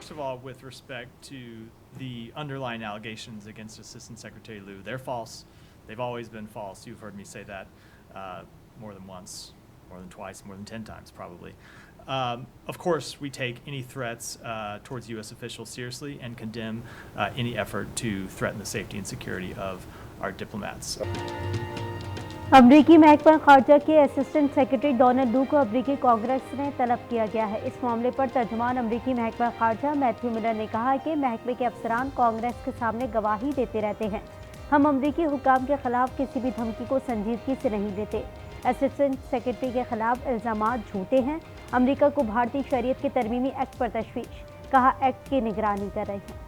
First of all, with respect to the underlying allegations against Assistant Secretary Liu, they're false. They've always been false. You've heard me say that more than once, more than twice, more than 10 times probably. Of course, we take any threats towards U.S. officials seriously and condemn any effort to threaten the safety and security of our diplomats. अमरीकी महकमा खारजा के assistant secretary Donald लू को अमरीकी कांग्रेस ने तलब किया गया है। इस मामले पर तर्जुमान अमरीकी महकमा खारजा मैथ्यू मिलर ने कहा है कि महकमे के अफसरान कांग्रेस के सामने गवाही देते रहते हैं। हम अमरीकी हुकाम के खिलाफ किसी भी धमकी को संजीदगी से नहीं लेते। असिस्टेंट सेक्रेटरी के खिलाफ इल्जामात झूठे हैं। अमरीका को भारतीय शरीयत के तरमीमी एक्ट पर तशवीश, कहा एक्ट की निगरानी कर रहे हैं।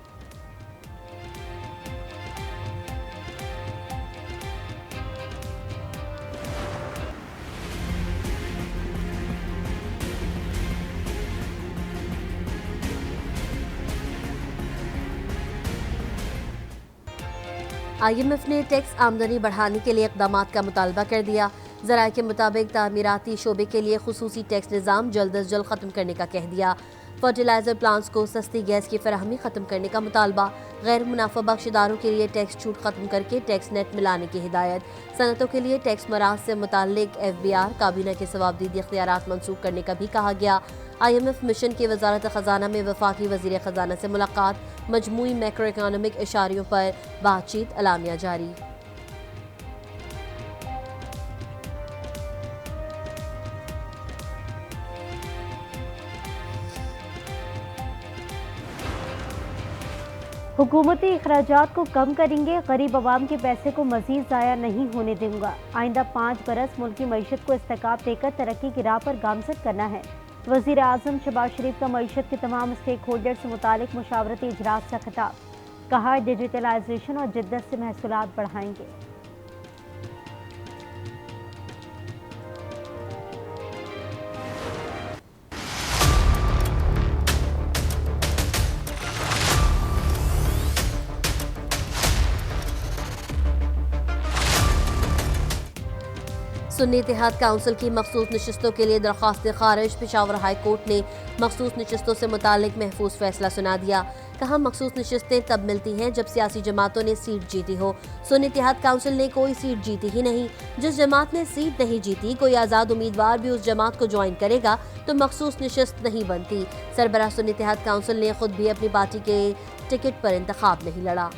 IMF ने टैक्स आमदनी बढ़ाने के लिए इक़दामात का मुतालबा कर दिया। ज़राए के मुताबिक तामीराती शोबे के लिए खुसूसी टैक्स निज़ाम जल्द अज जल्द ख़त्म करने का कह दिया। फर्टिलाइज़र प्लांट्स को सस्ती गैस की फराहमी ख़त्म करने का मुतालबा। गैर मुनाफा बख्श इदारों के लिए टैक्स छूट ख़त्म करके टैक्स नेट मिलाने की हिदायत। सनतों के लिए टैक्स मराज से मुताल्लिक FBR काबीना के जवाबदीदी इख्तियारात मंसूख करने का भी कहा गया। IMF मिशन की वजारत ख़जाना में वफाकी वज़ीर ख़जाना से मुलाकात। मजमूई मैक्रो इकॉनमिक इशारियों पर बातचीत, अलामिया जारी। हुकूमती अखराजात को कम करेंगे, गरीब आवाम के पैसे को मजीद ज़ाया नहीं होने दूंगा। आइंदा 5 बरस मुल्क की मईशत को इस्तेकाब देकर तरक्की की राह पर गामजद करना है। वज़ीर आज़म शहबाज शरीफ का मईशत के तमाम स्टेक होल्डर से मुतालिक मुशावरती इजलास का खिताब, कहा डिजिटलाइजेशन और जिद्दत से महसूलात बढ़ाएंगे। सुन्नी इत्तेहाद काउंसिल की मखसूस नशिस्तों के लिए दरख्वास्त खारिज। पेशावर हाई कोर्ट ने मखसूस नशिस्तों से मुतालिक महफूज फैसला सुना दिया। कहा मखसूस नशिस्तें तब मिलती हैं जब सियासी जमातों ने सीट जीती हो। सुन्नी इत्तेहाद काउंसिल ने कोई सीट जीती ही नहीं। जिस जमात ने सीट नहीं जीती, कोई आज़ाद उम्मीदवार भी उस जमात को ज्वाइन करेगा तो मखसूस नशिस्त नहीं बनती। सरबराह सुन्नी इत्तेहाद काउंसिल ने खुद भी अपनी पार्टी के टिकट पर इंतखाब नहीं लड़ा।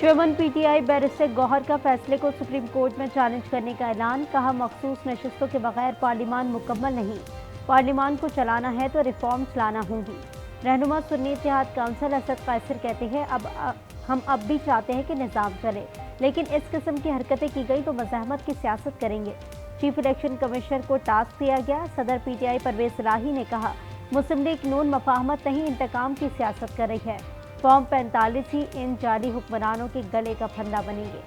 चेयरमैन PTI बैरिस्टर गौहर का फैसले को सुप्रीम कोर्ट में चैलेंज करने का ऐलान। कहा मखसूस नशिस्तों के बगैर पार्लियामान मुकम्मल नहीं, पार्लियामान को चलाना है तो रिफॉर्म्स लाना होंगी। रहनुमा सुन्नी इत्तेहाद काउंसिल असद कैसर कहते हैं हम अब भी चाहते हैं कि निज़ाम चले, लेकिन इस किस्म की हरकतें की गई तो मज़ाहमत की सियासत करेंगे। चीफ इलेक्शन कमिश्नर को टास्क दिया गया। सदर PTI परवेज इलाही ने कहा मुस्लिम लीग नून मफाहमत नहीं, इंतकाम की सियासत कर रही है। फॉर्म 45 ही इन जाली हुक्मरानों के गले का फंदा बनेंगे।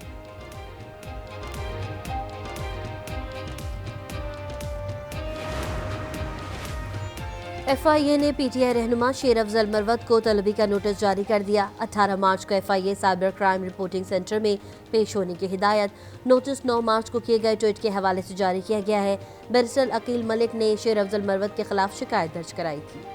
FIA ने PTI रहनुमा शेर अफजल मरवत को तलबी का नोटिस जारी कर दिया। 18 मार्च को FIA cyber crime reporting centre में पेश होने की हिदायत। नोटिस 9 मार्च को किए गए ट्वीट के हवाले से जारी किया गया है। बैरिस्टर अकील मलिक ने शेर अफजल मरवत के खिलाफ शिकायत दर्ज कराई थी।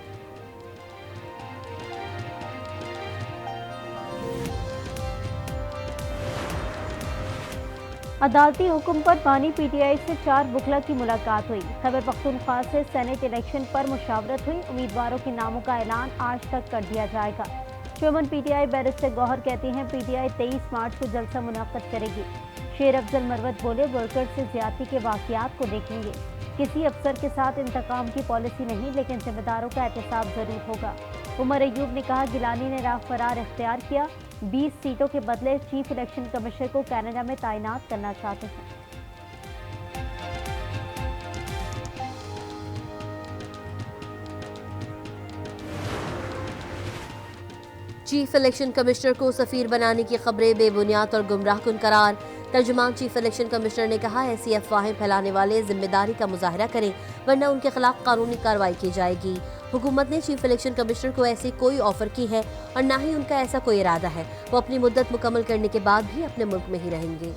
अदालती हुक्म पर बानी PTI से 4 बुकला की मुलाकात हुई। खैबर पख्तूनख्वा से सेनेट इलेक्शन पर मुशावरत हुई। उम्मीदवारों के नामों का ऐलान आज तक कर दिया जाएगा। चेयरमैन PTI बैरिस्टर गौहर कहते हैं PTI 23 मार्च को जलसा मुनाक़द करेगी। शेर अफजल मरवत बोले वर्कर से ज्यादती के वाक़यात को देखेंगे। किसी अफसर के साथ इंतकाम की पॉलिसी नहीं, लेकिन जिम्मेदारों का एहतसाब जरूर होगा। उमर अयूब ने कहा गिलानी ने राह फरार इख्तियार किया। 20 सीटों के बदले चीफ इलेक्शन कमिश्नर को कनाडा में तैनात करना चाहते हैं। चीफ इलेक्शन कमिश्नर को सफीर बनाने की खबरें बेबुनियाद और गुमराहकुन करार। तर्जुमान चीफ इलेक्शन कमिश्नर ने कहा ऐसी अफवाहें फैलाने वाले जिम्मेदारी का मुजाहरा करें, वरना उनके खिलाफ कानूनी कार्रवाई की जाएगी। हुकूमत ने चीफ इलेक्शन कमिश्नर को ऐसी कोई ऑफर की है और ना ही उनका ऐसा कोई इरादा है। वो अपनी मुद्दत मुकम्मल करने के बाद भी अपने मुल्क में ही रहेंगे।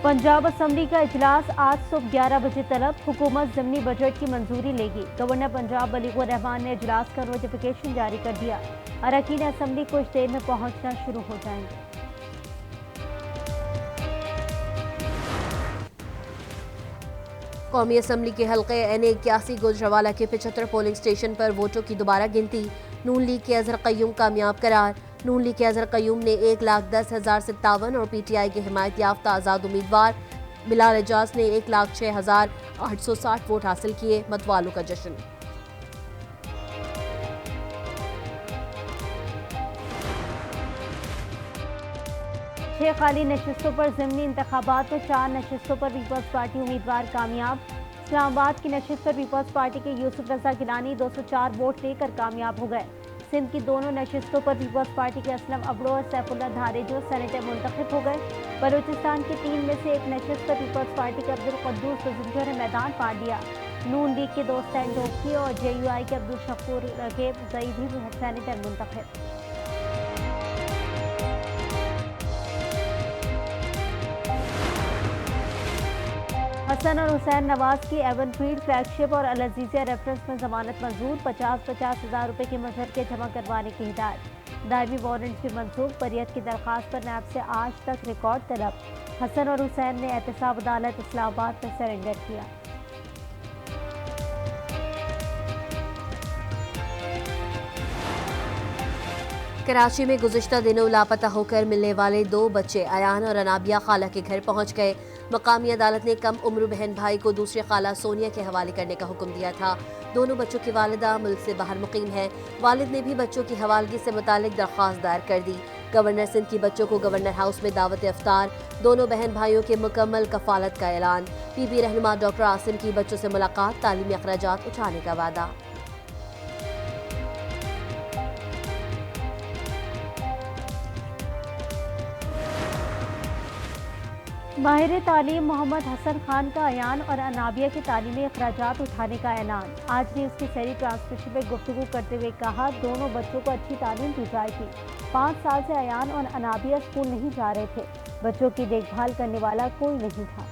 पंजाब असम्बली का इजलास आज सुबह 11 बजे तलब। हुकूमत ज़िमनी बजट की मंजूरी लेगी। गवर्नर पंजाब बलीगुर रहमान ने इजलास का नोटिफिकेशन जारी कर दिया। अरकान असम्बली कुछ देर में पहुंचना शुरू हो जाएंगे। कौमी असम्बली के हल्के N81 गुजरावाला के 75 पोलिंग स्टेशन पर वोटों की दोबारा गिनती। नून लीग के अजहर कय्यूम कामयाब करार। नून लीग के अजहर कय्यूम ने 1,10,057 और PTI के हिमायत याफ्ता आज़ाद उम्मीदवार बिलाल एजाज ने 1,06,860 वोट हासिल किए। मतवालों का जश्न। छह खाली नशिस्तों पर ज़िमनी इंतखाबात में 4 नशिस्तों पर पीपल्स पार्टी उम्मीदवार कामयाब। इस्लामाबाद की नशिस्त पर पीपल्स पार्टी के यूसुफ रजा गिलानी 204 वोट लेकर कामयाब हो गए। सिंध की दोनों नशिस्तों पर पीपल्स पार्टी के असलम अबड़ो और सैफुल्ला धारेजो सेनेटर मुंतखब हो गए। बलूचिस्तान के 3 में से एक नशिस्त पर पीपल्स पार्टी के अब्दुल कद्दूस बुजुर्गों ने मैदान फाड़ लिया। नून लीग के दोस्तान डोकी और JUI के अब्दुल शकूर रकीब जई भी सेनेटर मुंतखब। हसन और हुसैन नवाज की एवनफील्ड फ्लैगशिप और अल अजीज़िया रेफरेंस में जमानत मंजूर। 50-50 हज़ार रुपये के मुजरके जमा करवाने की हिदायत। दायमी वारंट भी मंसूख। बरियत की दरख्वास्त पर नैब से आज तक रिकॉर्ड तलब। हसन और हुसैन ने एहतसाब अदालत इस्लामाबाद में सरेंडर किया। कराची में गुज़िश्ता दिनों लापता होकर मिलने वाले 2 बच्चे अयान और अनाबिया खाला के घर पहुंच गए। मकामी अदालत ने कम उम्र बहन भाई को दूसरी खाला सोनिया के हवाले करने का हुक्म दिया था। दोनों बच्चों की वालिदा मुल्क से बाहर मुकीम है। वालिद ने भी बच्चों की हवालगी से मुतालिक दरख्वास्त दायर कर दी। गवर्नर सिंध की बच्चों को गवर्नर हाउस में दावत इफ्तार। दोनों बहन भाइयों के मुकम्मल कफालत का ऐलान। PB रहनुमा डॉक्टर आसिम की बच्चों से मुलाकात। तालीमी अखराजात उठाने का वादा। माहिर तालीम मोहम्मद हसन खान का अयान और अनाबिया के तालीमी अखराजात उठाने का ऐलान। आज न्यूज़ की शहरी ट्रांसमिशन में गुफ्तगू करते हुए कहा, दोनों बच्चों को अच्छी तालीम दी जाएगी। 5 साल से अयान और अनाबिया स्कूल नहीं जा रहे थे। बच्चों की देखभाल करने वाला कोई नहीं था।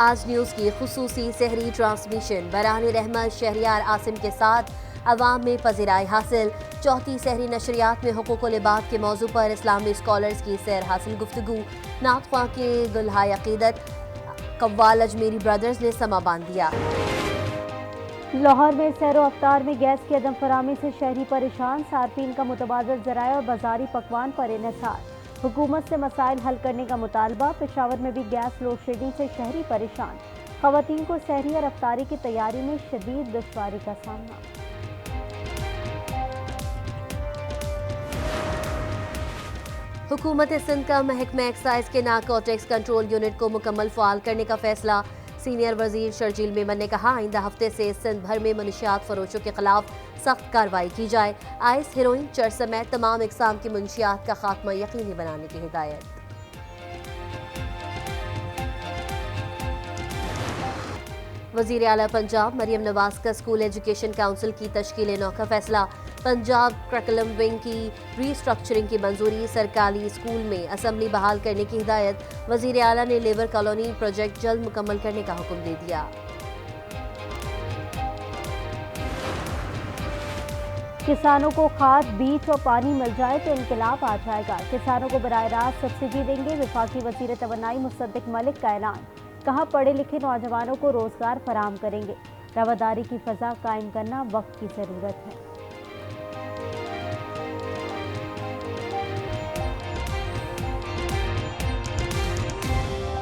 आज न्यूज़ की खुसूसी सहरी ट्रांसमिशन बरान रहमत शहरियार आसिम के साथ अवाम में पज़िराई हासिल। चौथी सहरी नशरियात में हुकूक लिबाद के मौजू पर इस्लामी स्कॉलर्स की सैर हासिल गुफ्तगू। नात ख्वां के गुलहाय अकीदत कव्वाल अजमेरी ब्रदर्स ने समा बांध दिया। लाहौर में सैरो अफ्तार में गैस की अदम फरामी से शहरी परेशान। सार्फिन का मुतबादल ज़राए और बाजारी पकवान पर इन्हिसार। हुकूमत से मसाइल हल करने का मुतालबा। पेशावर में भी गैस लोड शेडिंग से शहरी परेशान। ख़वातीन को सहरी और अफ्तारी की तैयारी में शदीद दुश्वारी का सामना। हुकूमत सिंध का महकमा एक्साइज के नारकोटिक्स कंट्रोल यूनिट को मुकम्मल फ़ाल करने का फैसला। सीनियर वजीर शर्जील मेमन ने कहा, आइंदा हफ्ते से सिंध भर में मनशियात फरोशों के खिलाफ सख्त कार्रवाई की जाए। आइस, हेरोइन, चरस समेत तमाम इकसाम की मनशियात का खात्मा यकीनी बनाने की हिदायत। वज़ीर आला पंजाब मरियम नवाज का स्कूल एजुकेशन काउंसिल की तश्कील नौ का फैसला। पंजाब करिकुलम विंग की रीस्ट्रक्चरिंग की मंजूरी। सरकारी स्कूल में असम्बली बहाल करने की हिदायत। वज़ीर आला ने लेबर कॉलोनी प्रोजेक्ट जल्द मुकम्मल करने का हुक्म दे दिया। किसानों को खाद, बीज और पानी मिल जाए तो इनकलाब आ जाएगा। किसानों को बराह रास्त सब्सिडी देंगे। वफाकी वज़ीर तवन्नाई मुसद्दिक मलिक का ऐलान। कहा, पढ़े लिखे नौजवानों को रोजगार फराहम करेंगे। रवादारी की फ़ज़ा कायम करना वक्त की ज़रूरत है।